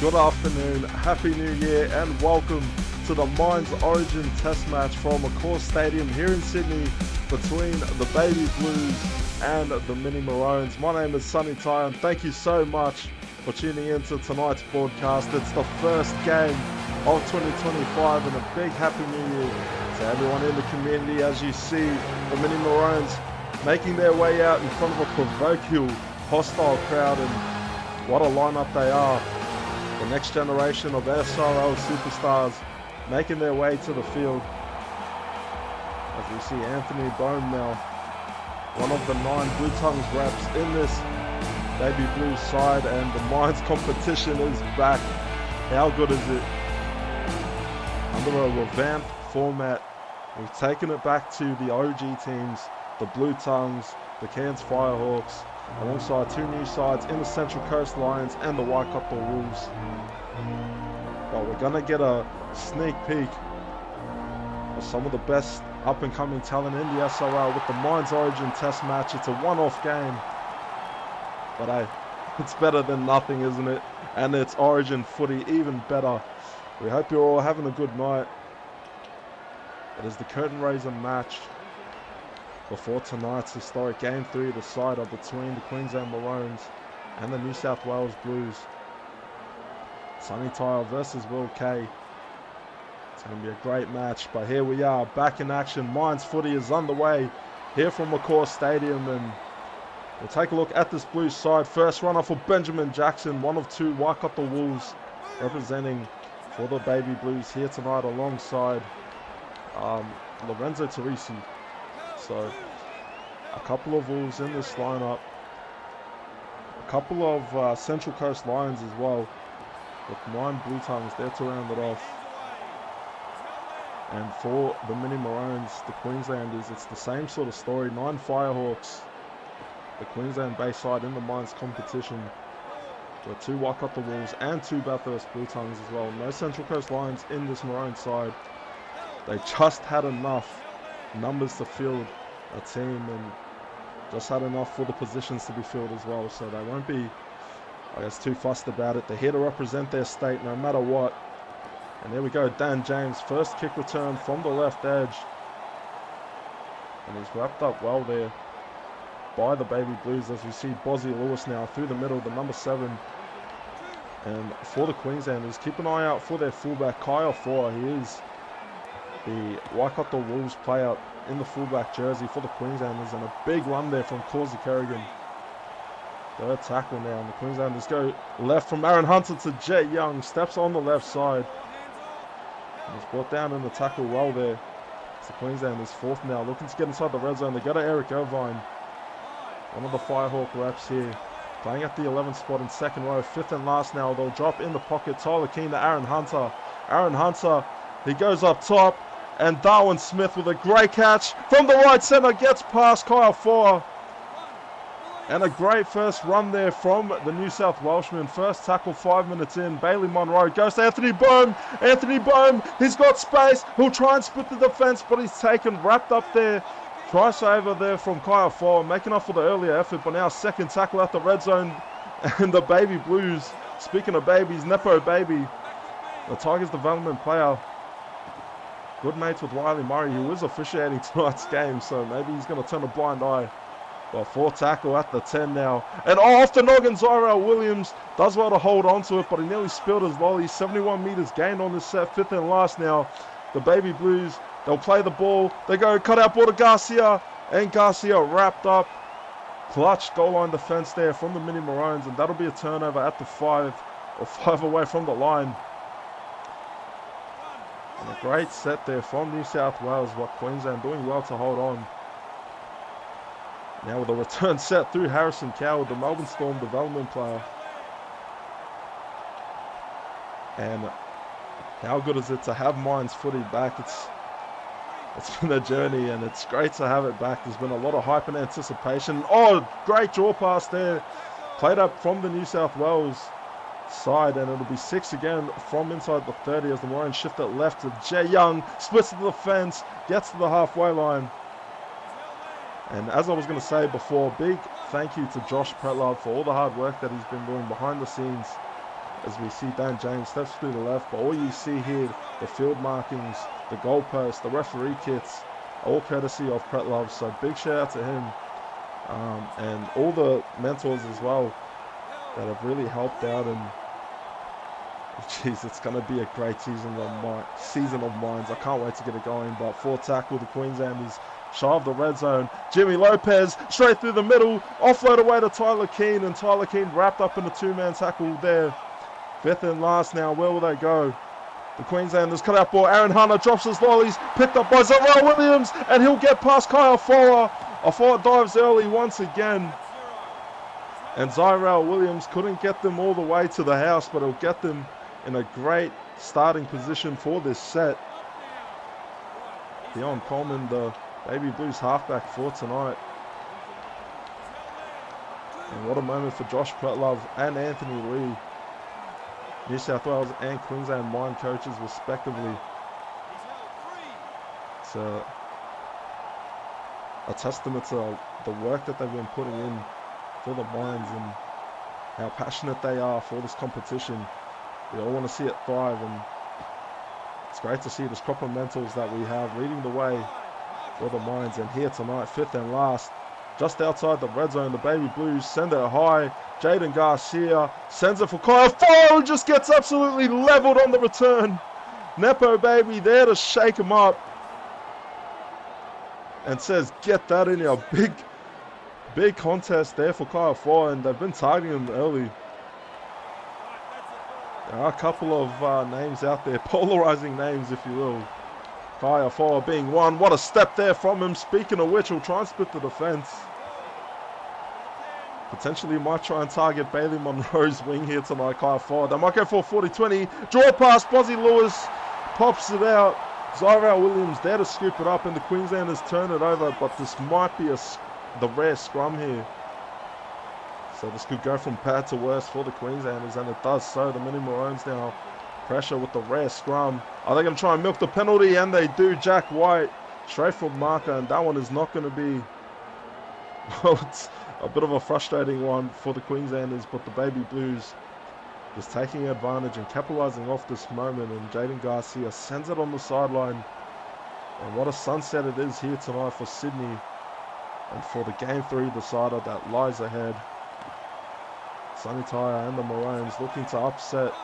Good afternoon, Happy New Year, and welcome to the Mines Origin Test match from Accor Stadium here in Sydney between the Baby Blues and the Mini Maroons. My name is Sonny Ty, and thank you so much for tuning in to tonight's broadcast. It's the first game of 2025, and a big Happy New Year to everyone in the community as you see the Mini Maroons making their way out in front of a proverbial hostile crowd, and what a lineup they are. The next generation of SRL superstars making their way to the field. As we see Anthony Bone now, one of the 9 Blue Tongues reps in this Baby Blues side, and the Mines competition is back. How good is it? Under a revamped format, we've taken it back to the OG teams, the Blue Tongues, the Cairns Firehawks, alongside 2 new sides in the Central Coast Lions and the Waikato Wolves. But we're going to get a sneak peek of some of the best up-and-coming talent in the SRL with the Mines Origin Test match. It's a one-off game, but hey, it's better than nothing, isn't it? And it's Origin footy, even better. We hope you're all having a good night. It is the curtain raiser match before tonight's historic Game 3 decider between the Queensland Maroons and the New South Wales Blues. Sonny Tyle versus Will K. It's going to be a great match, but here we are, back in action. Mines footy is underway here from Accor Stadium, and we'll take a look at this Blues side. First runner for Benjamin Jackson, one of 2 Waikato Wolves representing for the Baby Blues here tonight alongside Lorenzo Teresi. So a couple of Wolves in this lineup, a couple of Central Coast Lions as well, with 9 Blue Tongues there to round it off. And for the Mini Maroons, the Queenslanders, it's the same sort of story. 9 Firehawks, the Queensland-based side in the Mines competition, with 2 Waikato Wolves and 2 Bathurst Blue Tongues as well. No Central Coast Lions in this Maroon side. They just had enough numbers to field a team, and just had enough for the positions to be filled as well, so they won't be, I guess, too fussed about it. They're here to represent their state no matter what. And there we go, Dan James, first kick return from the left edge, and he's wrapped up well there by the Baby Blues, as we see Bozzy Lewis now through the middle, the number 7. And for the Queenslanders, keep an eye out for their fullback Kyle Four. He is the Waikato Wolves player in the fullback jersey for the Queenslanders, and a big run there from Causey Kerrigan. Third tackle now, and the Queenslanders go left from Aaron Hunter to Jet Young, steps on the left side. And he's brought down in the tackle well there. It's the Queenslanders 4th now, looking to get inside the red zone. They go to Eric Irvine, one of the Firehawk reps here, playing at the 11th spot in 2nd row, 5th and last now. They'll drop in the pocket. Tyler Keane to Aaron Hunter. Aaron Hunter, he goes up top, and Darwin Smith with a great catch from the right centre, gets past Kyle Four. And a great first run there from the New South Welshman. First tackle 5 minutes in. Bailey Monroe goes to Anthony Bohm. Anthony Bohm, he's got space. He'll try and split the defence, but he's taken, wrapped up there. Try saver there from Kyle Four, making up for the earlier effort, but now second tackle at the red zone. And the Baby Blues, speaking of babies, Nepo Baby, the Tigers development player, good mates with Riley Murray, who is officiating tonight's game, so maybe he's going to turn a blind eye. Well, 4th tackle at the 10 now. And off the noggin, Zyrell Williams does well to hold on to it, but he nearly spilled his lolly. 71 metres gained on this set, 5th and last now. The Baby Blues, they'll play the ball. They go cut out ball to Garcia, and Garcia wrapped up. Clutch goal line defence there from the Mini Maroons, and that'll be a turnover at the 5, or 5 away from the line. And a great set there from New South Wales, but Queensland doing well to hold on. Now with a return set through Harrison Coward, the Melbourne Storm development player. And how good is it to have Mines footy back? It's been a journey, and it's great to have it back. There's been a lot of hype and anticipation. Oh, great draw pass there. Played up from the New South Wales side, and it'll be 6 again from inside the 30 as the Maroons shift it left to Jay Young. Splits to the fence, gets to the halfway line. And as I was going to say before, big thank you to Josh Pretlove for all the hard work that he's been doing behind the scenes as we see Dan James steps through the left, but all you see here, the field markings, the goalposts, the referee kits, all courtesy of Pretlove. So big shout out to him, and all the mentors as well that have really helped out. And jeez, it's going to be a great season of mines. I can't wait to get it going. But for tackle, the Queenslanders shy of the red zone. Jimmy Lopez straight through the middle, offload away to Tyler Keane, and Tyler Keane wrapped up in a two-man tackle there. 5th and last now. Where will they go? The Queenslanders cut out ball. Aaron Hunter drops his lollies, picked up by SRL Williams, and he'll get past Kyle Fowler. Afoa dives early once again. And Zyrell Williams couldn't get them all the way to the house, but he'll get them in a great starting position for this set. Dion Coleman, the Baby Blues halfback for tonight. And what a moment for Josh Pretlove and Anthony Lee, New South Wales and Queensland mine coaches respectively. It's a testament to the work that they've been putting in for the mines and how passionate they are for this competition. We all want to see it thrive, and it's great to see the crop of mentors that we have leading the way for the mines. And here tonight, 5th and last, just outside the red zone, the Baby Blues send it high. Jaden Garcia sends it for Kyle Fowler, who just gets absolutely leveled on the return. Nepo Baby there to shake him up and says, get that in here. Big contest there for Kyle Fowler, and they've been targeting him early. There are a couple of names out there, polarizing names if you will. Kyle Fowler being one. What a step there from him. Speaking of which, he'll try and split the defense. Potentially might try and target Bailey Monroe's wing here tonight, Kyle Fowler. They might go for a 40-20. Draw pass, Bozzy Lewis pops it out. Zyrell Williams there to scoop it up, and the Queenslanders turn it over, but this might be the rare scrum here. So this could go from bad to worse for the Queenslanders, and it does so. The Mini Maroons now pressure with the rare scrum. Are they going to try and milk the penalty? And they do. Jack White straight from marker, and that one is not going to be, well, it's a bit of a frustrating one for the Queenslanders, but the Baby Blues just taking advantage and capitalizing off this moment, and Jaden Garcia sends it on the sideline. And what a sunset it is here tonight for Sydney and for the Game 3 decider that lies ahead. Sonny Tyre and the Maroons looking to upset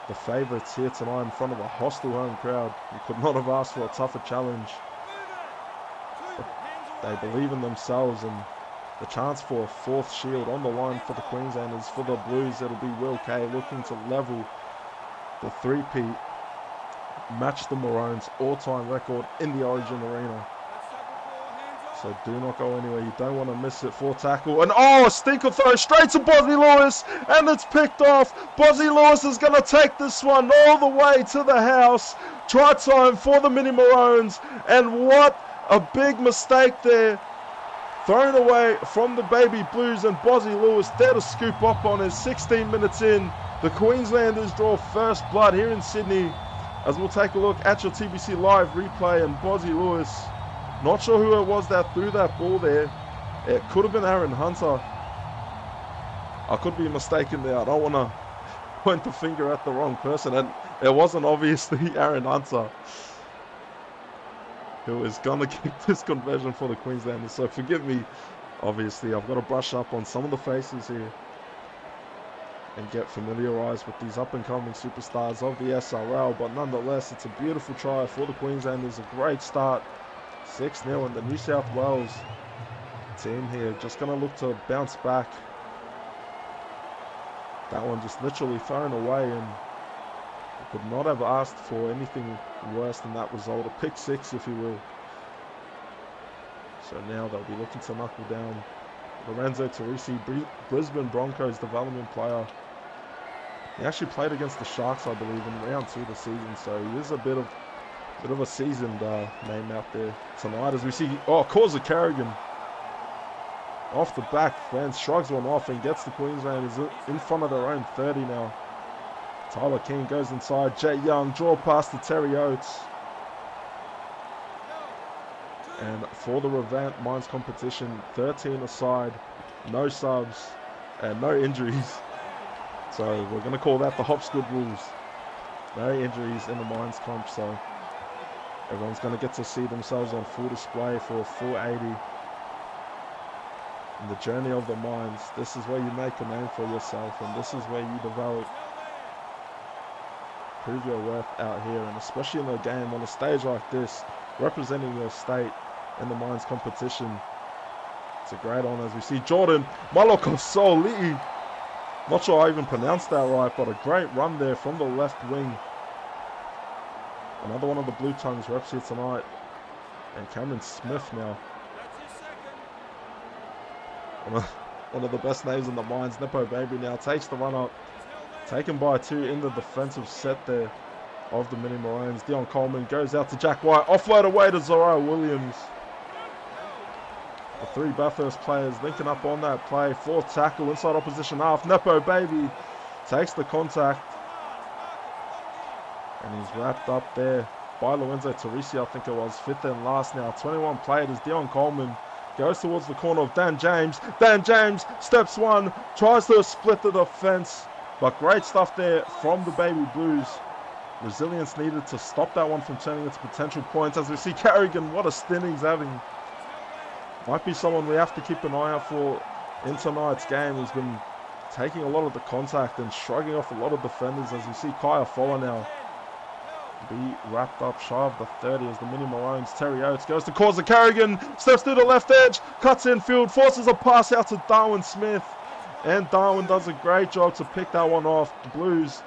the favourites here tonight in front of a hostile home crowd. You could not have asked for a tougher challenge. But they believe in themselves, and the chance for a 4th shield on the line for the Queenslanders. For the Blues, it'll be Will Kay looking to level the 3-peat, match the Maroons' all-time record in the Origin Arena. So do not go anywhere. You don't want to miss it for tackle. And a stinker throw straight to Bozzy Lewis, and it's picked off. Bozzy Lewis is going to take this one all the way to the house. Try time for the Mini Maroons, and what a big mistake there. Thrown away from the Baby Blues, and Bozzy Lewis there to scoop up on his 16 minutes in. The Queenslanders draw first blood here in Sydney, as we'll take a look at your TBC live replay. And Bozzy Lewis, not sure who it was that threw that ball there. It could have been Aaron Hunter. I could be mistaken there. I don't want to point the finger at the wrong person, and it wasn't obviously Aaron Hunter who is going to kick this conversion for the Queenslanders. So forgive me, obviously. I've got to brush up on some of the faces here and get familiarised with these up-and-coming superstars of the SRL. But nonetheless, it's a beautiful try for the Queenslanders. A great start. 6-0, and the New South Wales team here just going to look to bounce back. That one just literally thrown away, and could not have asked for anything worse than that result. A pick 6, if you will. So now they'll be looking to knuckle down Lorenzo Teresi, Brisbane Broncos development player. He actually played against the Sharks, I believe, in round 2 of the season, so he is a bit of a seasoned name out there tonight, as we see, Causa Carrigan off the back fence, shrugs one off and gets the Queenslanders in front of their own 30 now. Tyler Keane goes inside. Jay Young, draw pass to Terry Oates. And for the revamped Mines competition, 13 aside, no subs, and no injuries. So we're going to call that the Hopsgood rules. No injuries in the Mines comp, so everyone's going to get to see themselves on full display for a full 80. In the journey of the Mines, this is where you make a name for yourself, and this is where you develop, prove your worth out here, and especially in a game on a stage like this, representing your state in the Mines competition. It's a great honour as we see Jordan Malokosoli'i. Not sure I even pronounced that right, but a great run there from the left wing. Another one of the Blue Tongues reps here tonight. And Cameron Smith now. One of the best names in the Mines. Nepo Baby now takes the run up. Taken by two in the defensive set there of the Mini Maroons. Dion Coleman goes out to Jack White. Offload away to Zariah Williams. The three Bathurst players linking up on that play. Fourth tackle inside opposition half. Nepo Baby takes the contact. And he's wrapped up there by Lorenzo Teresi, I think it was. Fifth and last now. 21 played as Dion Coleman goes towards the corner of Dan James. Dan James steps one. Tries to split the defense. But great stuff there from the Baby Blues. Resilience needed to stop that one from turning into potential points. As we see Carrigan, what a stint he's having. Might be someone we have to keep an eye out for in tonight's game. He's been taking a lot of the contact and shrugging off a lot of defenders. As you see Kaya Fowler now be wrapped up shy of the 30 as the Mini Maroons. Terry Oates goes to cause the Carrigan. Steps through the left edge. Cuts infield. Forces a pass out to Darwin Smith. And Darwin does a great job to pick that one off. The Blues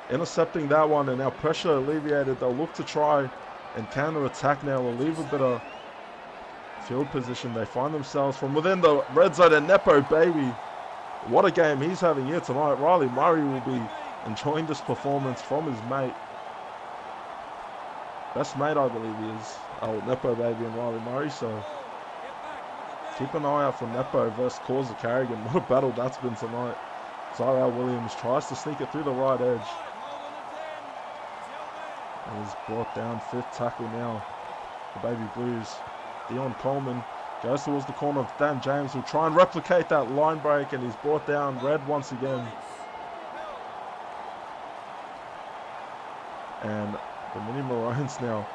intercepting that one, and now pressure alleviated. They'll look to try and counter-attack now. We'll leave a bit of field position. They find themselves from within the red zone, and Nepo Baby, what a game he's having here tonight. Riley Murray will be enjoying this performance from his mate. Best mate, I believe he is. Oh, Nepo Baby and Riley Murray, so keep an eye out for Nepo versus Causa Carrigan. What a battle that's been tonight. Zariah Williams tries to sneak it through the right edge. And he's brought down. Fifth tackle now. The Baby Blues. Dion Coleman goes towards the corner of Dan James. Will try and replicate that line break, and he's brought down. Red once again. And the Mini Maroons now.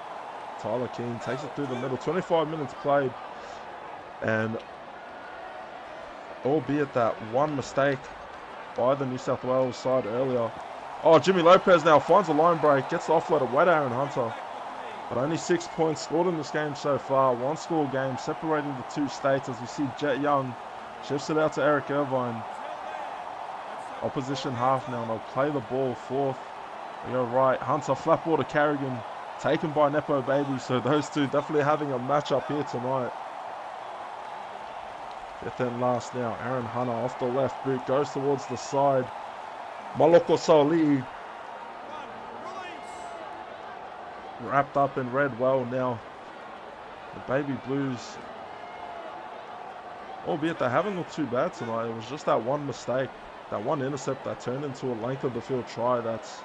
Tyler Keane takes it through the middle. 25 minutes played. And albeit that one mistake by the New South Wales side earlier. Oh, Jimmy Lopez now finds a line break. Gets the offload away to Aaron Hunter. But only 6 points scored in this game so far. One score game separating the two states as you see Jet Young shifts it out to Eric Irvine. Opposition half now. They'll play the ball fourth. They go right. Hunter flat ball to Carrigan. Taken by Nepo Baby. So those two definitely having a matchup here tonight. Fifth and last now. Aaron Hunter off the left boot. Goes towards the side. Malokosoli'i. Wrapped up in red well now. The Baby Blues, albeit they haven't looked too bad tonight. It was just that one mistake, that one intercept that turned into a length of the field try. That's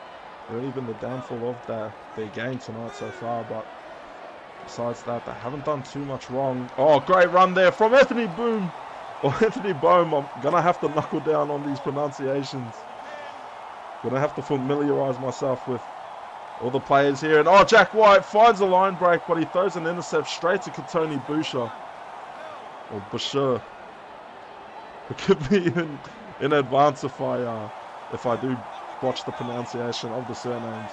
really been the downfall of their game tonight so far. But besides that, they haven't done too much wrong. Oh, great run there from Anthony Boom. Or Anthony Bohm. I'm going to have to knuckle down on these pronunciations. Going to have to familiarise myself with all the players here. And oh, Jack White finds a line break, but he throws an intercept straight to Katoni Boucher. Or Boucher. Forgive me in advance if I do botch the pronunciation of the surnames.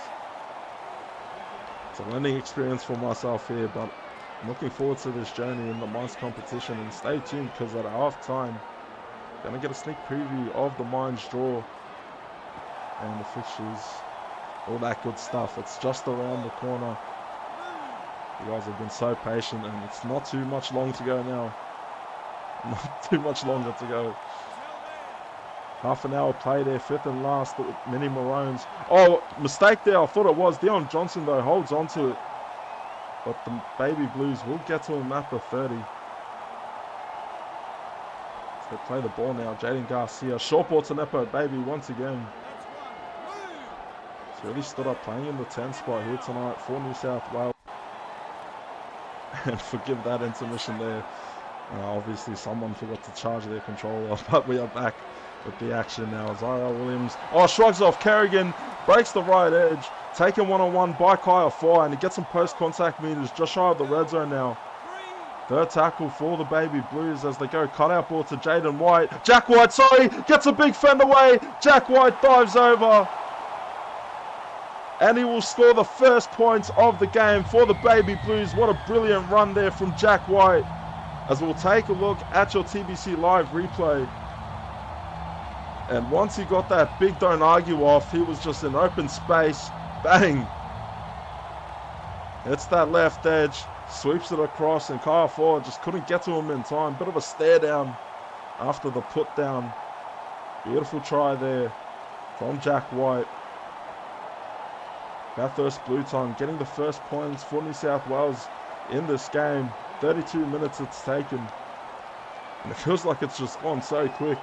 It's a learning experience for myself here, but I'm looking forward to this journey in the Mines competition. And stay tuned, because at half time, going to get a sneak preview of the Mines draw and the fixtures. All that good stuff. It's just around the corner. You guys have been so patient, and it's not too much long to go now. Not too much longer to go. Half an hour play there. Fifth and last. The Mini Maroons. Oh, mistake there. I thought it was. Dion Johnson, though, holds on to it. But the Baby Blues will get to a map of 30. So they play the ball now. Jaden Garcia. Short ball to Nepo Baby once again. He's really stood up playing in the 10 spot here tonight for New South Wales. And forgive that intermission there. Obviously someone forgot to charge their controller, but we are back with the action now. SRL Williams. Oh, shrugs off Kerrigan. Breaks the right edge. Taken one-on-one by Kyle Four, and he gets some post-contact meters just shy of the red zone now. Third tackle for the Baby Blues as they go cut-out ball to Jaden White. Jack White, sorry, gets a big fend away. Jack White dives over. And he will score the first points of the game for the Baby Blues. What a brilliant run there from Jack White. As we'll take a look at your TBC Live replay. And once he got that big don't argue off, he was just in open space. Bang! Hits that left edge, sweeps it across, and Kyle Ford just couldn't get to him in time. Bit of a stare down after the put down. Beautiful try there from Jack White. Bathurst Blue Tongue getting the first points for New South Wales in this game. 32 minutes it's taken. And it feels like it's just gone so quick.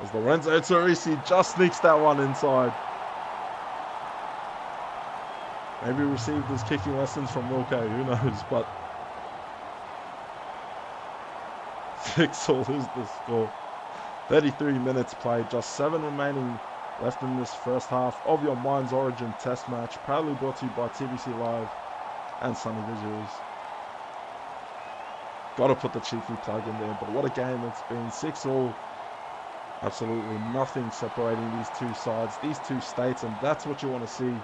As Lorenzo Torrisi just sneaks that one inside. Maybe received his kicking lessons from Wilco, who knows, but 6-all is the score. 33 minutes played, just 7 remaining left in this first half of your Mines Origin test match, proudly brought to you by TBC Live and Sunny Visuals. Got to put the cheeky plug in there, but what a game it's been. 6-all. Absolutely nothing separating these two sides, these two states, and that's what you want to see.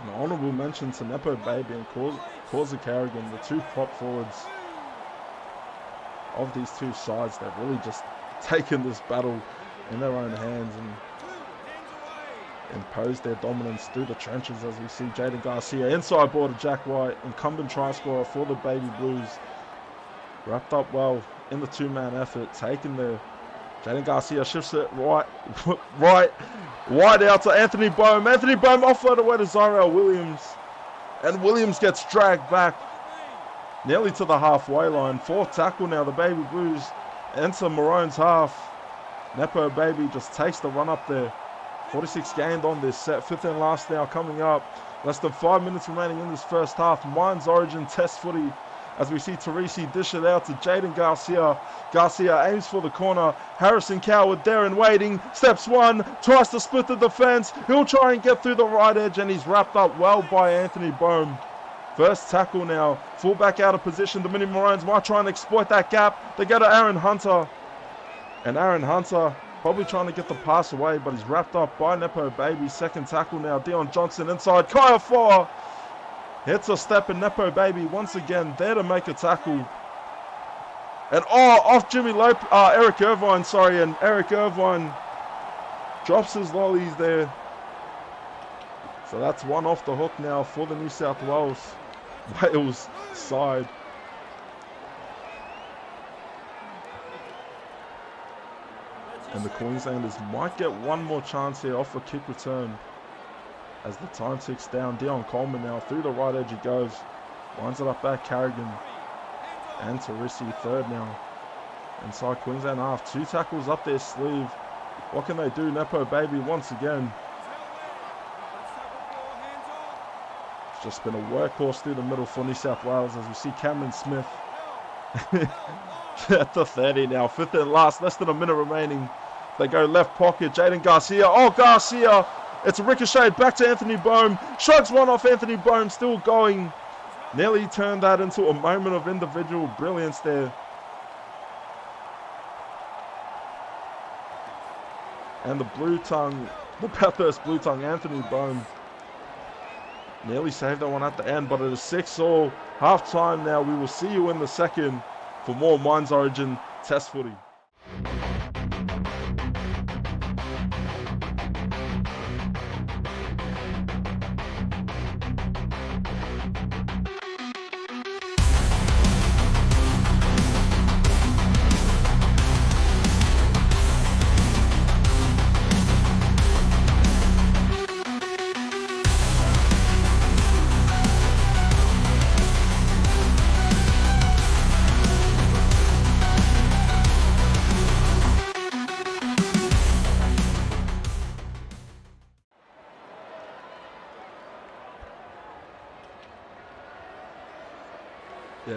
An honourable mention to Nepo Baby and Causa Carrigan, the two prop forwards of these two sides. They've really just taken this battle in their own hands and imposed their dominance through the trenches, as we see Jaden Garcia inside ball to Jack White, incumbent try scorer for the Baby Blues. Wrapped up well in the two-man effort, taking the Jaden Garcia shifts it wide out to Anthony Bohm. Anthony Bohm offload away to SRL Williams. And Williams gets dragged back nearly to the halfway line. Fourth tackle now, the Baby Blues enter Maroon's half. Nepo Baby just takes the run up there. 46 gained on this set. Fifth and last now coming up. Less than 5 minutes remaining in this first half. Mines Origin test footy. As we see Teresi dish it out to Jaden Garcia. Garcia aims for the corner. Harrison Coward there and waiting. Steps one, tries to split the defense. He'll try and get through the right edge, and he's wrapped up well by Anthony Bohm. First tackle now. Fullback out of position. The Mini Maroons might try and exploit that gap. They go to Aaron Hunter. And Aaron Hunter probably trying to get the pass away, but he's wrapped up by Nepo Baby. Second tackle now. Dion Johnson inside. Kyle Four hits a step, and Nepo Baby once again there to make a tackle. And off Eric Irvine, and Eric Irvine drops his lollies there. So that's one off the hook now for the New South Wales side. And the Queenslanders might get one more chance here off a kick return. As the time ticks down, Dion Coleman now through the right edge he goes. Lines it up back, Carrigan and Teresi third now. Inside Queensland half, 2 tackles up their sleeve. What can they do? Nepo Baby once again. It's just been a workhorse through the middle for New South Wales as we see Cameron Smith at the 30 now. Fifth and last, less than a minute remaining. They go left pocket, Jaden Garcia. Oh, Garcia! It's a ricochet back to Anthony Bohm. Shrugs one off Anthony Bohm, still going. Nearly turned that into a moment of individual brilliance there. And the Bathurst Blue Tongue, Anthony Bohm, nearly saved that one at the end, but it is 6-all. Half time now. We will see you in the second for more Mines Origin test footy.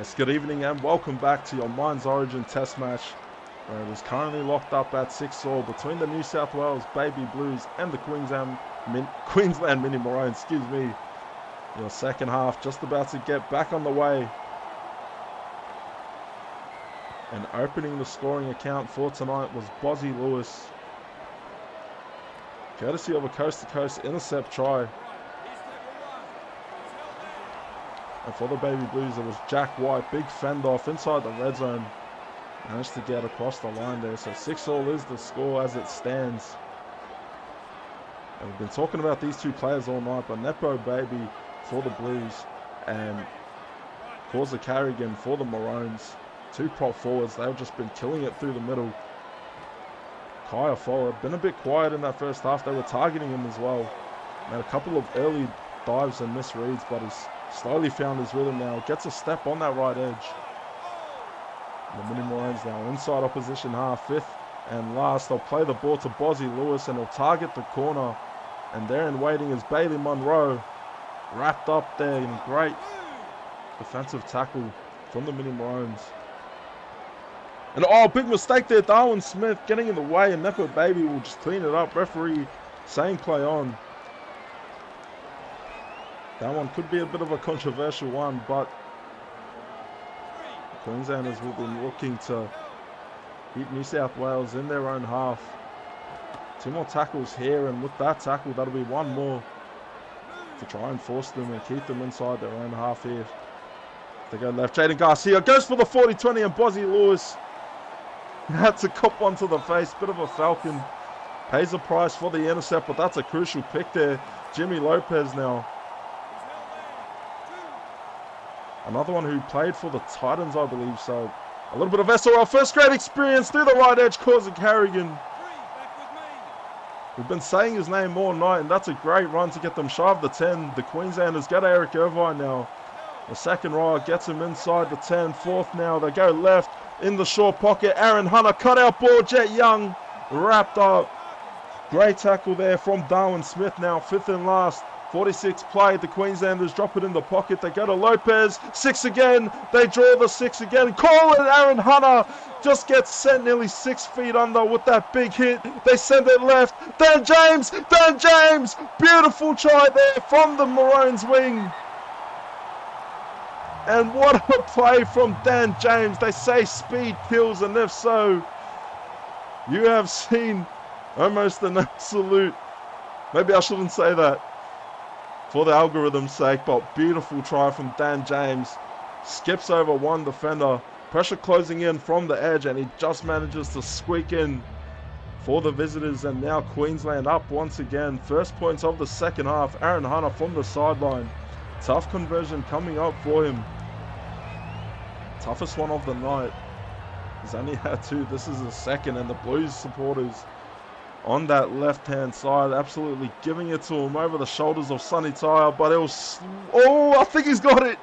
Yes, good evening and welcome back to your Mines Origin test match, where it is currently locked up at 6-all between the New South Wales Baby Blues and the Queensland Mini Maroons, excuse me. Your second half just about to get back on the way. And opening the scoring account for tonight was Bozzy Lewis, courtesy of a coast-to-coast intercept try. And for the Baby Blues, it was Jack White, big fend off inside the red zone. Managed to get across the line there. So 6-all is the score as it stands. And we've been talking about these two players all night, but Nepo Baby for the Blues and Causa Carrigan for the Maroons. Two prop forwards, they've just been killing it through the middle. Kaya Fowler, been a bit quiet in that first half. They were targeting him as well. Made a couple of early dives and misreads, but he's slowly found his rhythm now. Gets a step on that right edge. And the Mini Maroons now inside opposition half, fifth and last. They'll play the ball to Bozzy Lewis and he'll target the corner. And there in waiting is Bailey Munro. Wrapped up there in great defensive tackle from the Mini Maroons. And oh, big mistake there. Darwin Smith getting in the way and Nepo Baby will just clean it up. Referee saying play on. That one could be a bit of a controversial one, but the Queenslanders will be looking to beat New South Wales in their own half. Two more tackles here, and with that tackle, that'll be one more to try and force them and keep them inside their own half here. They go left. Jaden Garcia goes for the 40-20, and Bozzy Lewis had to cop one to the face. Bit of a falcon. Pays a price for the intercept, but that's a crucial pick there. Jimmy Lopez now. Another one who played for the Titans, I believe. So a little bit of SRL first grade experience through the right edge, Causa Carrigan. We've been saying his name all night, and that's a great run to get them shy of the 10. The Queenslanders get Eric Irvine now. The second row gets him inside the 10. Fourth now, they go left in the short pocket. Aaron Hunter, cut out ball, Jet Young wrapped up. Great tackle there from Darwin Smith now, fifth and last. 46 played, the Queenslanders drop it in the pocket. They go to Lopez, 6 again. They draw the 6 again. Call it, Aaron Hunter just gets sent nearly 6 feet under with that big hit. They send it left. Dan James, beautiful try there from the Maroons wing. And what a play from Dan James. They say speed kills, and if so, you have seen almost an absolute, maybe I shouldn't say that for the algorithm's sake, but beautiful try from Dan James. Skips over one defender. Pressure closing in from the edge, and he just manages to squeak in for the visitors. And now Queensland up once again. First points of the second half. Aaron Hunter from the sideline. Tough conversion coming up for him. Toughest one of the night. He's only had 2. This is the second, and the Blues supporters on that left-hand side, absolutely giving it to him over the shoulders of Sonny Tyre, but it was, oh, I think he's got it.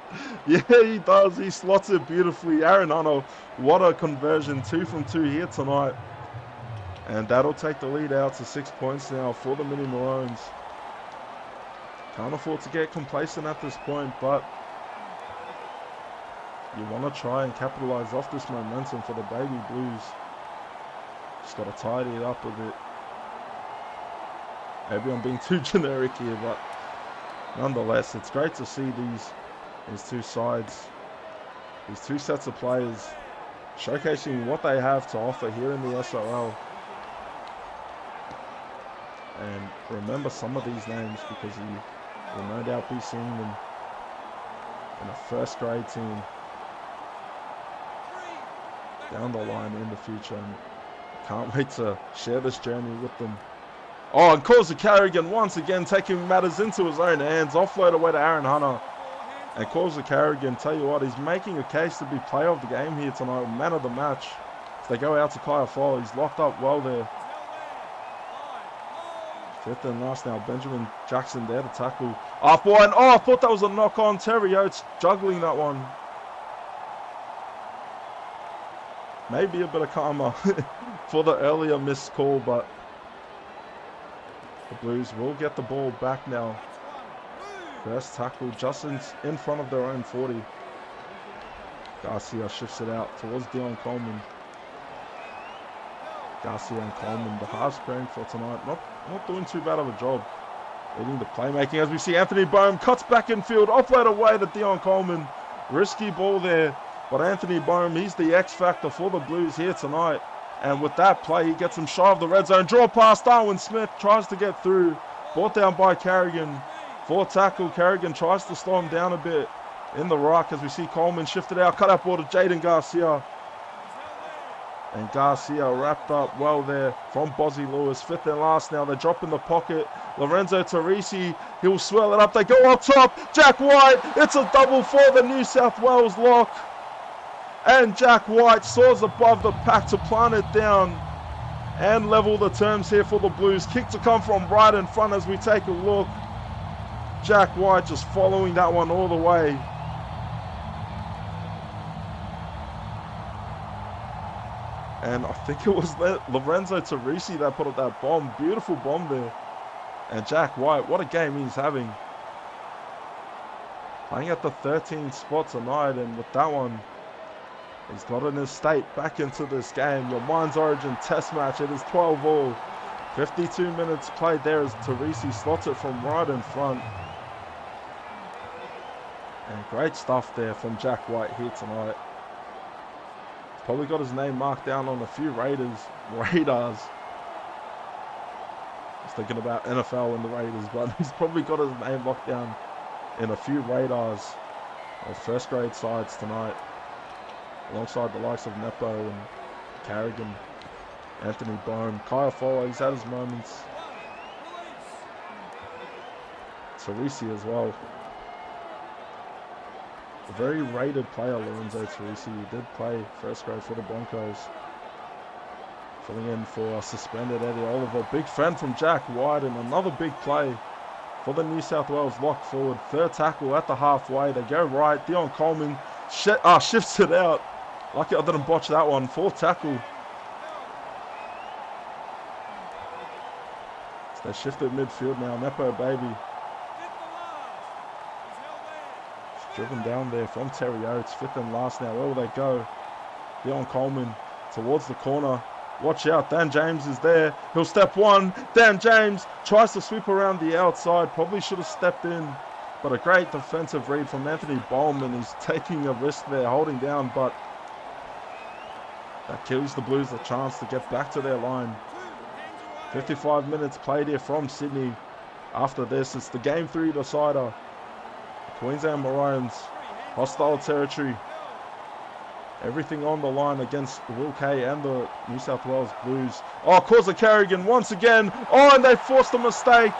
Yeah, he does. He slots it beautifully. Aaron Hunter, what a conversion. 2 from 2 here tonight. And that'll take the lead out to 6 points now for the Mini Maroons. Can't afford to get complacent at this point, but you want to try and capitalize off this momentum for the Baby Blues. Just got to tidy it up a bit. Maybe I'm being too generic here, but nonetheless, it's great to see these two sides, these two sets of players showcasing what they have to offer here in the SRL. And remember some of these names, because you will no doubt be seeing them in a first grade team down the line in the future. And can't wait to share this journey with them. Oh, and Causa Carrigan once again taking matters into his own hands. Offload away to Aaron Hunter. And Causa Carrigan, tell you what, he's making a case to be player of the game here tonight, man of the match. As they go out to Kaya Fowler, he's locked up well there. Fifth and last now, Benjamin Jackson there to tackle. Off ball, and oh, I thought that was a knock on. Terry Oates juggling that one. Maybe a bit of karma for the earlier missed call, but the Blues will get the ball back now. First tackle just in front of their own 40. Garcia shifts it out towards Dion Coleman. Garcia and Coleman, the halves preparing for tonight. Not doing too bad of a job leading the playmaking as we see Anthony Bohm cuts back in field, offload away to Dion Coleman. Risky ball there, but Anthony Bohm, he's the X factor for the Blues here tonight. And with that play, he gets him shy of the red zone. Draw pass, Darwin Smith tries to get through. Brought down by Carrigan. For tackle, Carrigan tries to slow him down a bit in the ruck as we see Coleman shifted out. Cut out ball to Jaden Garcia. And Garcia wrapped up well there from Bozzy Lewis. 5th and last now. They drop in the pocket. Lorenzo Teresi, he'll swirl it up. They go up top. Jack White, it's a double for the New South Wales lock. And Jack White soars above the pack to plant it down and level the terms here for the Blues. Kick to come from right in front as we take a look. Jack White just following that one all the way. And I think it was Lorenzo Teresi that put up that bomb. Beautiful bomb there. And Jack White, what a game he's having. Playing at the 13th spot tonight, and with that one, he's got an estate back into this game. Your Mines Origin test match, it is 12-all. 52 minutes played there as Teresi slots it from right in front. And great stuff there from Jack White here tonight. Probably got his name marked down on a few radars. I was thinking about NFL and the Raiders, but he's probably got his name locked down in a few radars of first grade sides tonight, alongside the likes of Nepo and Carrigan, Anthony Bohm, Kyle Fowler, he's had his moments. Teresi as well. A very rated player, Lorenzo Teresi. He did play first grade for the Broncos. Filling in for suspended Eddie Oliver. Big fan from Jack White, and another big play for the New South Wales lock forward. 3rd tackle at the halfway. They go right. Dion Coleman shifts it out. Lucky I didn't botch that one. 4th tackle. So they shifted midfield now. Nepo baby. Driven down there from Terry Oates. 5th and last now. Where will they go? Dion Coleman towards the corner. Watch out, Dan James is there. He'll step one. Dan James tries to sweep around the outside. Probably should have stepped in. But a great defensive read from Anthony Bowman. He's taking a risk there, holding down. But that gives the Blues a chance to get back to their line. 55 minutes played here from Sydney. After this, it's the Game 3 decider. Queensland Maroons, hostile territory. Everything on the line against Will Kay and the New South Wales Blues. Oh, Causa Carrigan once again. Oh, and they forced a mistake.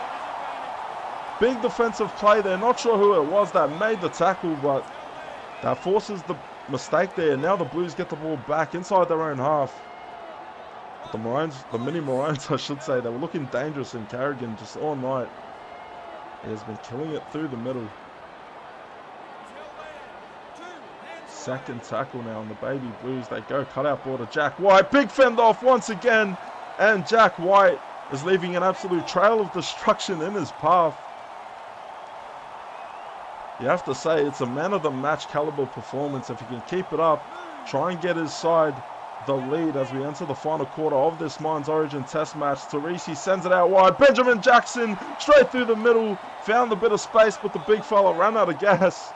Big defensive play there. Not sure who it was that made the tackle, but that forces the mistake there. Now the Blues get the ball back inside their own half. The Maroons, the mini Maroons, I should say, they were looking dangerous in Carrigan just all night. He has been killing it through the middle. 2nd tackle now on the Baby Blues. They go cut out ball to Jack White. Big fend off once again. And Jack White is leaving an absolute trail of destruction in his path. You have to say it's a man of the match caliber performance. If he can keep it up, try and get his side the lead as we enter the final quarter of this Mines Origin test match. Teresi sends it out wide. Benjamin Jackson straight through the middle. Found a bit of space, but the big fella ran out of gas.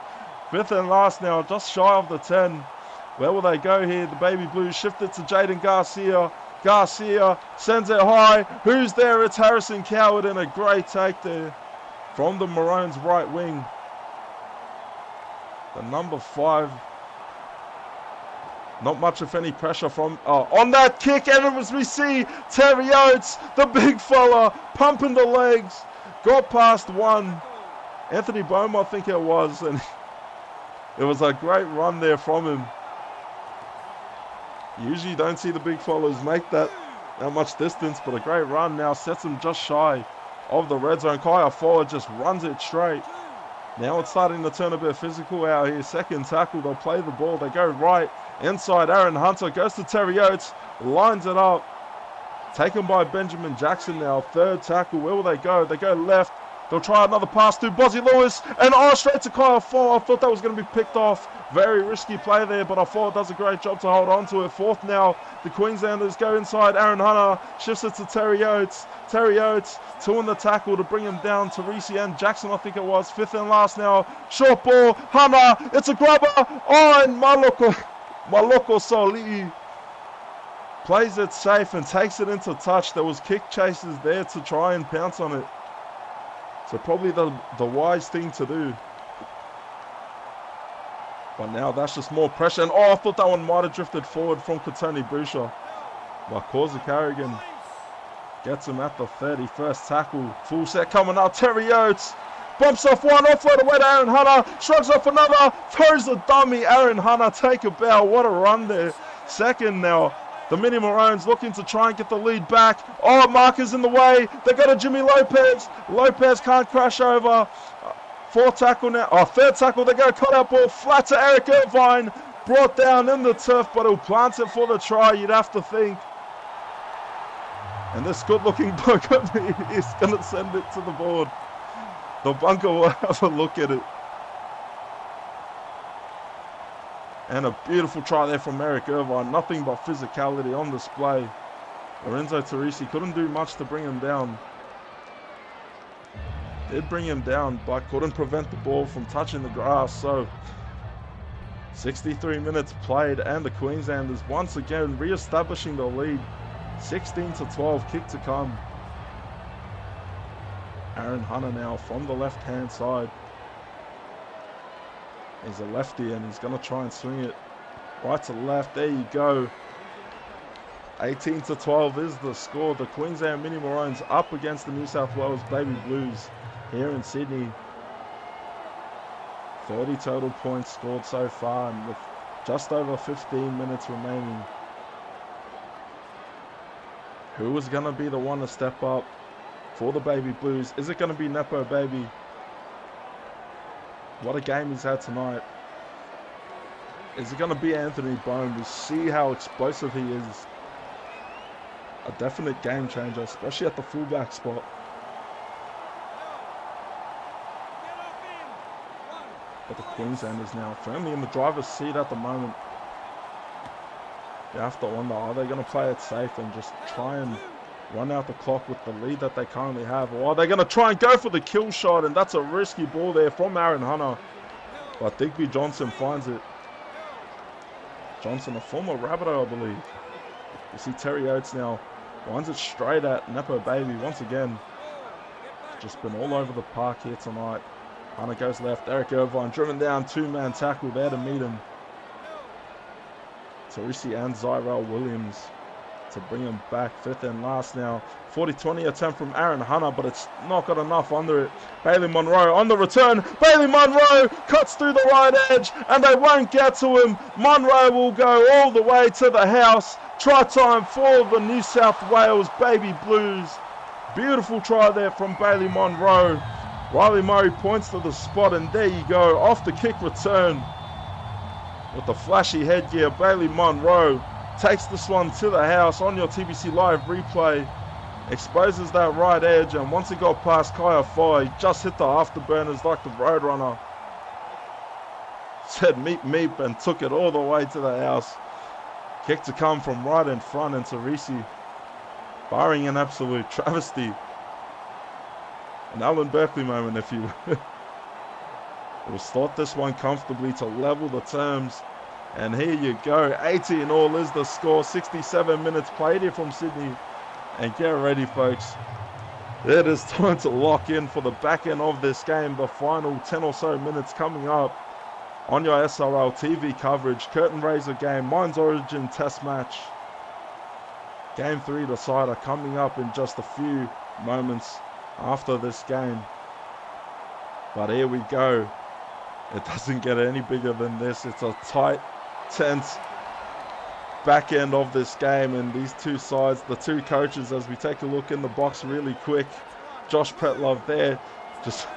5th and last now, just shy of the 10. Where will they go here? The Baby Blues shifted to Jaden Garcia. Garcia sends it high. Who's there? It's Harrison Coward, and a great take there from the Maroons' right wing. The number 5. Not much of any pressure from on that kick, and as we see Terry Oates, the big fella, pumping the legs, got past one. Anthony Bohm, I think it was, and it was a great run there from him. Usually you don't see the big fellas make that much distance, but a great run now sets him just shy of the red zone. Kaya forward just runs it straight. Now it's starting to turn a bit physical out here. 2nd tackle, they'll play the ball. They go right inside. Aaron Hunter goes to Terry Oates, lines it up. Taken by Benjamin Jackson now. 3rd tackle, where will they go? They go left They'll try another pass to Bozzy Lewis, and straight to Kyle Four. I thought that was going to be picked off. Very risky play there, but I thought does a great job to hold on to it. Fourth now, the Queenslanders go inside. Aaron Hunter shifts it to Terry Oates. Terry Oates, two in the tackle to bring him down. Teresi and Jackson, I think it was. Fifth and last now. Short ball, Hunter, it's a grabber. And Maloko Soli plays it safe and takes it into touch. There was kick chases there to try and pounce on it. So probably the wise thing to do. But now that's just more pressure. And I thought that one might have drifted forward from Katoni Boucher. But Causa Carrigan gets him at the 31st tackle. Full set coming up. Terry Oates bumps off one, offload away to Aaron Hunter. Shrugs off another. Throws a dummy. Aaron Hunter take a bow. What a run there. Second now. The Mini Maroons looking to try and get the lead back. Marker's in the way. They got a Jimmy Lopez. Lopez can't crash over. Fourth tackle now. Third tackle. They go cut out ball flat to Eric Irvine. Brought down in the turf, but he'll plant it for the try, you'd have to think. And this good-looking bloke is going to send it to the board. The bunker will have a look at it. And a beautiful try there from Eric Irvine. Nothing but physicality on display. Lorenzo Teresi couldn't do much to bring him down. Did bring him down, but couldn't prevent the ball from touching the grass. So 63 minutes played, and the Queenslanders once again re-establishing the lead. 16-12, kick to come. Aaron Hunter now from the left-hand side. He's a lefty, and he's going to try and swing it right to left. There you go. 18-12 is the score. The Queensland Mini Maroons up against the New South Wales Baby Blues here in Sydney. 30 total points scored so far, and with just over 15 minutes remaining. Who is going to be the one to step up for the Baby Blues? Is it going to be Nepo Baby? What a game he's had tonight. Is it going to be Anthony Bone? We see how explosive he is. A definite game changer, especially at the fullback spot. But the Queenslanders now firmly in the driver's seat at the moment. You have to wonder, are they going to play it safe and just try and run out the clock with the lead that they currently have? Or are they going to try and go for the kill shot? And that's a risky ball there from Aaron Hunter. But Digby Johnson finds it. Johnson, a former Rabbitoh, I believe. You see Terry Oates now. Winds it straight at Nepo Baby once again. Just been all over the park here tonight. Hunter goes left. Eric Irvine driven down. Two-man tackle there to meet him. Teresi and Zyrell Williams to bring him back. Fifth and last now. 40-20 attempt from Aaron Hunter, but it's not got enough under it. Bailey Monroe on the return. Bailey Monroe cuts through the right edge, and they won't get to him. Monroe will go all the way to the house. Try time for the New South Wales Baby Blues. Beautiful try there from Bailey Monroe. Riley Murray points to the spot, and there you go. Off the kick return with the flashy headgear, Bailey Monroe takes this one to the house on your TBC Live replay. Exposes that right edge, and once it got past Kaya Foy, just hit the afterburners like the Roadrunner. Said meep meep and took it all the way to the house. Kick to come from right in front, and Teresi barring an absolute travesty. An Alan Berkeley moment, if you will. It was thought this one comfortably to level the terms. And here you go. 80 in all is the score. 67 minutes played here from Sydney. And get ready, folks. It is time to lock in for the back end of this game. The final 10 or so minutes coming up on your SRL TV coverage. Curtain raiser game. Mines Origin test match. Game 3 decider coming up in just a few moments after this game. But here we go. It doesn't get any bigger than this. It's a tight, tense back end of this game, and these two sides, the two coaches, as we take a look in the box really quick. Josh Petlove there, just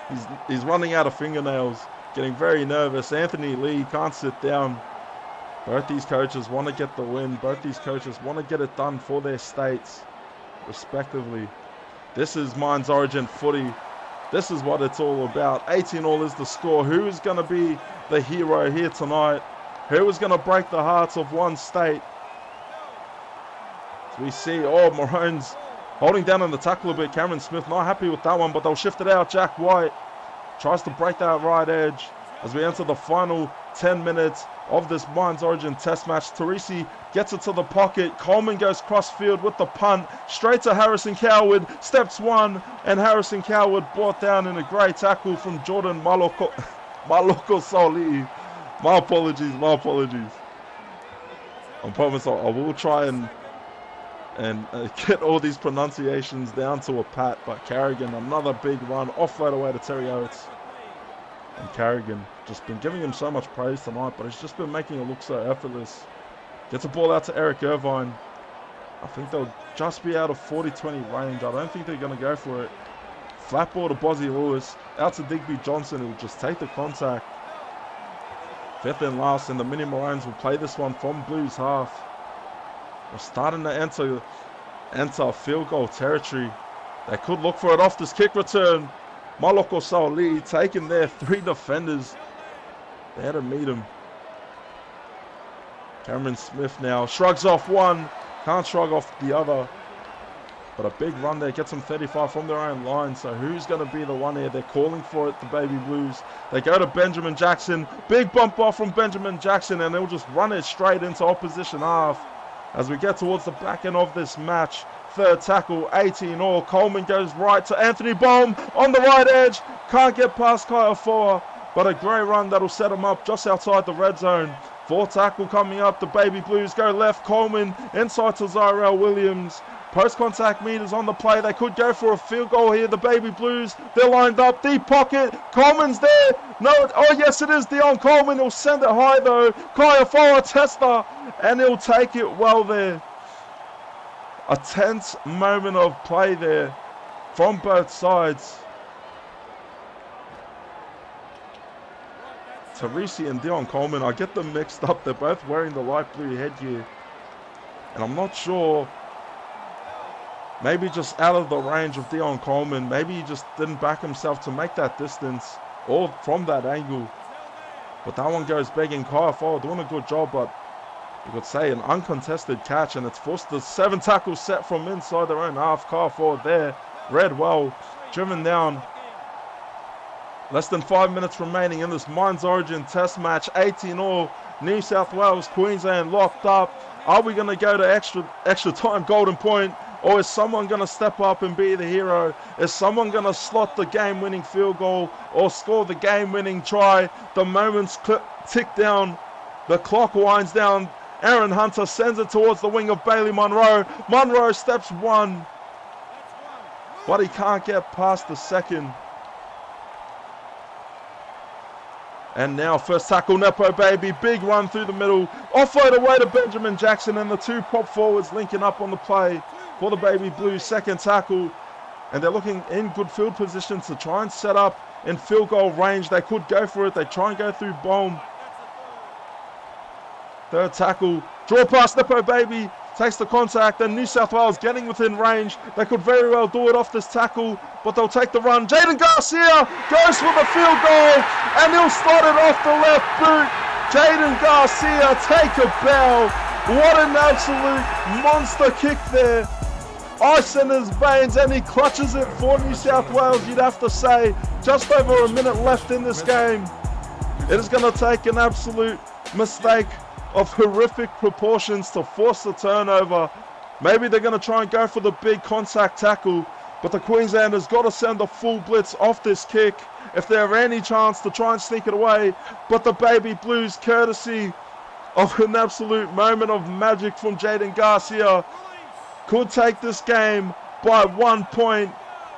he's running out of fingernails, getting very nervous. Anthony Lee can't sit down. Both these coaches want to get the win. Both these coaches want to get it done for their states, respectively. This is Mines Origin footy. This is what it's all about. 18-all is the score. Who is going to be the hero here tonight? Who is going to break the hearts of one state? So we see, Maroons holding down on the tackle a bit. Cameron Smith not happy with that one, but they'll shift it out. Jack White tries to break that right edge as we enter the final 10 minutes of this Mines Origin test match. Teresi gets it to the pocket. Coleman goes cross-field with the punt. Straight to Harrison Coward. Steps one, and Harrison Coward brought down in a great tackle from Jordan Maloko Soli. My apologies. I promise I will try and get all these pronunciations down to a pat. But Carrigan, another big run. Offload away to Terry Oates. And Carrigan, just been giving him so much praise tonight, but he's just been making it look so effortless. Gets a ball out to Eric Irvine. I think they'll just be out of 40-20 range. I don't think they're going to go for it. Flat ball to Bozzy Lewis. Out to Digby Johnson, who'll just take the contact. Fifth and last, and the Mini Maroons will play this one from Blues half. We're starting to enter field goal territory. They could look for it off this kick return. Maloko Sauli taking there, 3 defenders there to meet him. Cameron Smith now shrugs off one, can't shrug off the other. But a big run there, gets them 35 from their own line. So who's going to be the one here? They're calling for it, the Baby Blues. They go to Benjamin Jackson. Big bump off from Benjamin Jackson, and they'll just run it straight into opposition half. As we get towards the back end of this match, third tackle, 18-all. Coleman goes right to Anthony Bohm on the right edge. Can't get past Kyle Four, but a great run that'll set him up just outside the red zone. Fourth tackle coming up. The Baby Blues go left. Coleman inside to Zyrell Williams. Post-contact meters on the play. They could go for a field goal here. The Baby Blues, they're lined up. Deep pocket. Coleman's there. No, oh yes it is Dion Coleman. He'll send it high though. Kyle Four, tester, and he'll take it well there. A tense moment of play there from both sides. Teresi and Dion Coleman, I get them mixed up. They're both wearing the light blue headgear. And I'm not sure, maybe just out of the range of Dion Coleman, maybe he just didn't back himself to make that distance or from that angle. But that one goes begging. Kyle Fowler doing a good job, but you could say an uncontested catch, and it's forced the 7 tackle set from inside their own half. Kyle Ford there, read well, driven down. Less than 5 minutes remaining in this Mines Origin test match. 18-all, New South Wales, Queensland locked up. Are we going to go to extra time golden point, or is someone going to step up and be the hero? Is someone going to slot the game-winning field goal or score the game-winning try? The moments tick down. The clock winds down. Aaron Hunter sends it towards the wing of Bailey Monroe. Monroe steps one, but he can't get past the second. And now first tackle, Nepo Baby. Big run through the middle. Offload away to Benjamin Jackson, and the 2 prop forwards linking up on the play for the Baby Blues. Second tackle, and they're looking in good field position to try and set up in field goal range. They could go for it. They try and go through Bohm. Third tackle, draw pass, Nepo Baby takes the contact, and New South Wales getting within range. They could very well do it off this tackle, but they'll take the run. Jaden Garcia goes for the field goal, and he'll slot it off the left boot. Jaden Garcia, take a bow. What an absolute monster kick there. Ice in his veins, and he clutches it for New South Wales, you'd have to say. Just over a minute left in this game. It is going to take an absolute mistake of horrific proportions to force the turnover. Maybe they're going to try and go for the big contact tackle, but the Queenslanders got to send the full blitz off this kick if they have any chance to try and sneak it away. But the Baby Blues, courtesy of an absolute moment of magic from Jaden Garcia, could take this game by 1 point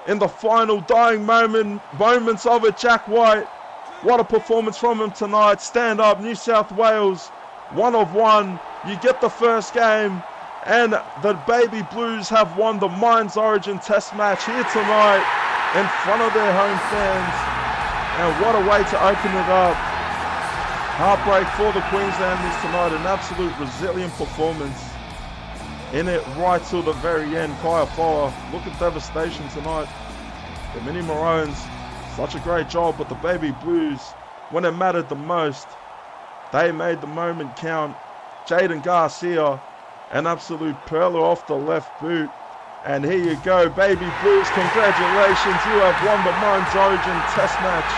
in the final dying moments of it. Jack White, what a performance from him tonight. Stand up, New South Wales. 1 of 1, you get the first game, and the Baby Blues have won the Mines Origin test match here tonight in front of their home fans, and what a way to open it up. Heartbreak for the Queenslanders tonight, an absolute resilient performance in it right till the very end. Kyle Fowler, look at devastation tonight. The Mini Maroons Such a great job, but the Baby Blues, when it mattered the most, they made the moment count. Jaden Garcia, an absolute perler off the left boot. And here you go, Baby Blues, congratulations, you have won the Mines Origin Test match.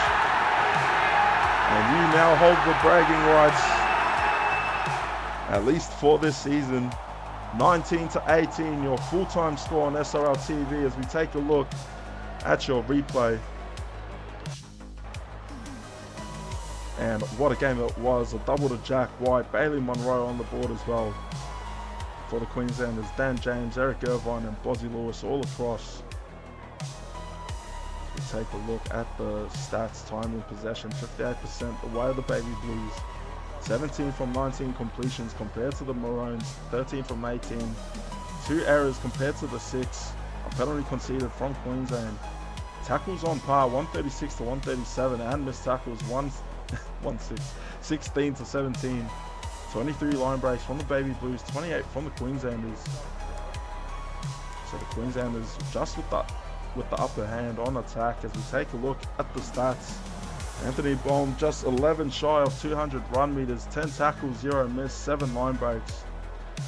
And you now hold the bragging rights, at least for this season. 19-18, your full-time score on SRL TV as we take a look at your replay. And what a game it was, a double to Jack White, Bailey Monroe on the board as well. For the Queenslanders, Dan James, Eric Irvine and Bozzy Lewis all across. We take a look at the stats, time in possession, 58% the way of the Baby Blues. 17 from 19 completions compared to the Maroons, 13 from 18. 2 errors compared to the 6. A penalty conceded from Queensland. Tackles on par, 136 to 137, and missed tackles 16 to 17. 23 line breaks from the Baby Blues, 28 from the Queenslanders. So the Queenslanders just with the upper hand on attack as we take a look at the stats. Anthony Baum just 11 shy of 200 run meters, 10 tackles, 0 miss, 7 line breaks.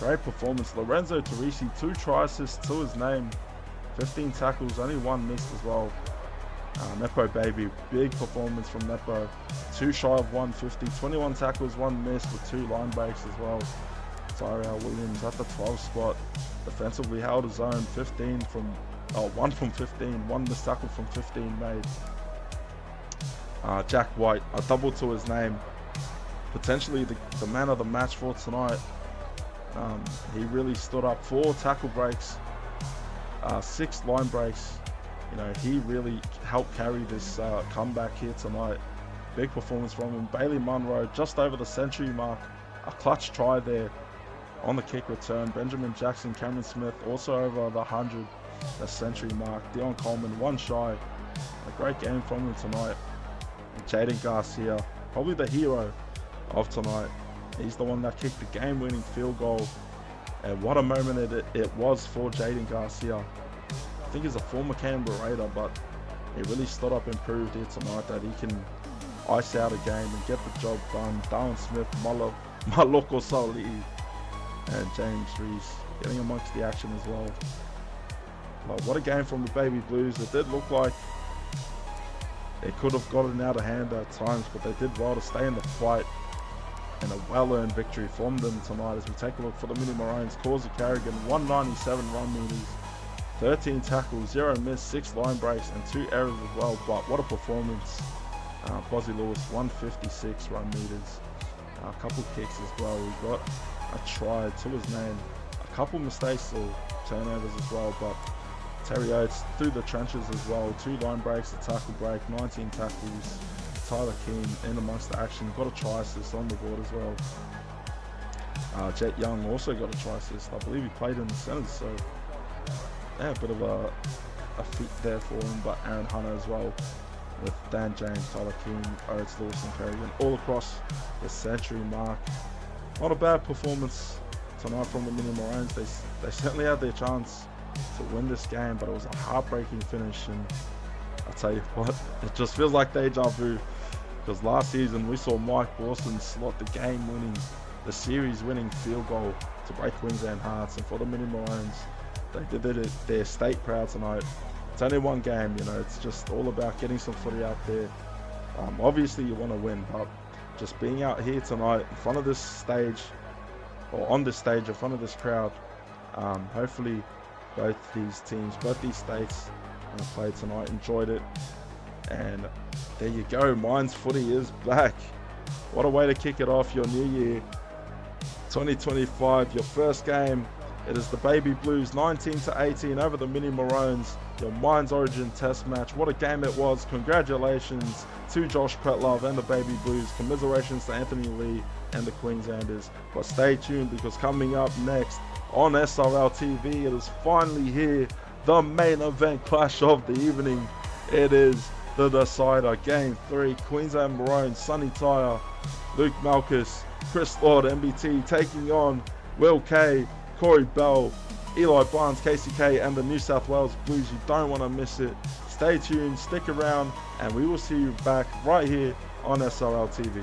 Great performance. Lorenzo Teresi, 2 try assists to his name, 15 tackles, only 1 missed as well. Nepo Baby, big performance from Nepo, 2 shy of 150, 21 tackles, 1 miss with 2 line breaks as well. Tyrell Williams at the 12 spot, defensively held his own, 1 from 15, 1 missed tackle from 15 made. Jack White, a double to his name, potentially the man of the match for tonight. He really stood up, 4 tackle breaks, 6 line breaks. You know, he really helped carry this comeback here tonight. Big performance from him. Bailey Monroe just over the century mark. A clutch try there on the kick return. Benjamin Jackson, Cameron Smith also over the 100, the century mark. Dion Coleman 1 shy. A great game from him tonight. And Jaden Garcia, probably the hero of tonight. He's the one that kicked the game-winning field goal. And what a moment it was for Jaden Garcia. I think he's a former Canberra Raider, but he really stood up and proved here tonight that he can ice out a game and get the job done. Darren Smith, Maloko Sali, and James Reese getting amongst the action as well. But what a game from the Baby Blues. It did look like it could have gotten out of hand at times, but they did well to stay in the fight, and a well-earned victory from them tonight as we take a look for the Mini Maroons. Causey Carrigan, 197 run meters, 13 tackles, 0 miss, 6 line breaks, and 2 errors as well. But what a performance. Bozzy Lewis, 156 run meters. A couple kicks as well. We got a try to his name. A couple mistakes or turnovers as well. But Terry Oates through the trenches as well. 2 line breaks, a tackle break, 19 tackles. Tyler Keane in amongst the action. Got a try assist on the board as well. Jet Young also got a try assist. I believe he played in the centres, so yeah, a bit of a feat there for him. But Aaron Hunter as well, with Dan James, Tyler Keane, Oates, Lewis and Kerrigan all across the century mark. Not a bad performance tonight from the Mini Maroons. They certainly had their chance to win this game, but it was a heartbreaking finish. And I'll tell you what, it just feels like deja vu, because last season we saw Mike Lawson slot the game-winning, the series-winning field goal to break Queensland hearts, and for the Mini Maroons, they did their state proud tonight. It's only one game, you know, it's just all about getting some footy out there. Obviously you want to win, but just being out here tonight in front of this stage, or on this stage in front of this crowd, hopefully both these teams, both these states played tonight, enjoyed it, and there you go, Mines footy is back. What a way to kick it off your new year 2025, your first game. It is the Baby Blues 19-18 over the Mini Maroons, your Mines Origin Test match. What a game it was. Congratulations to Josh Pretlove and the Baby Blues. Commiserations to Anthony Lee and the Queenslanders. But stay tuned, because coming up next on SRL TV, it is finally here, the main event clash of the evening. It is the decider, Game 3. Queensland Maroons, Sonny Tyre, Luke Malkus, Chris Lord, MBT, taking on Will Kay, Corey Bell, Eli Barnes, KCK, and the New South Wales Blues. You don't want to miss it. Stay tuned, stick around, and we will see you back right here on SRL TV.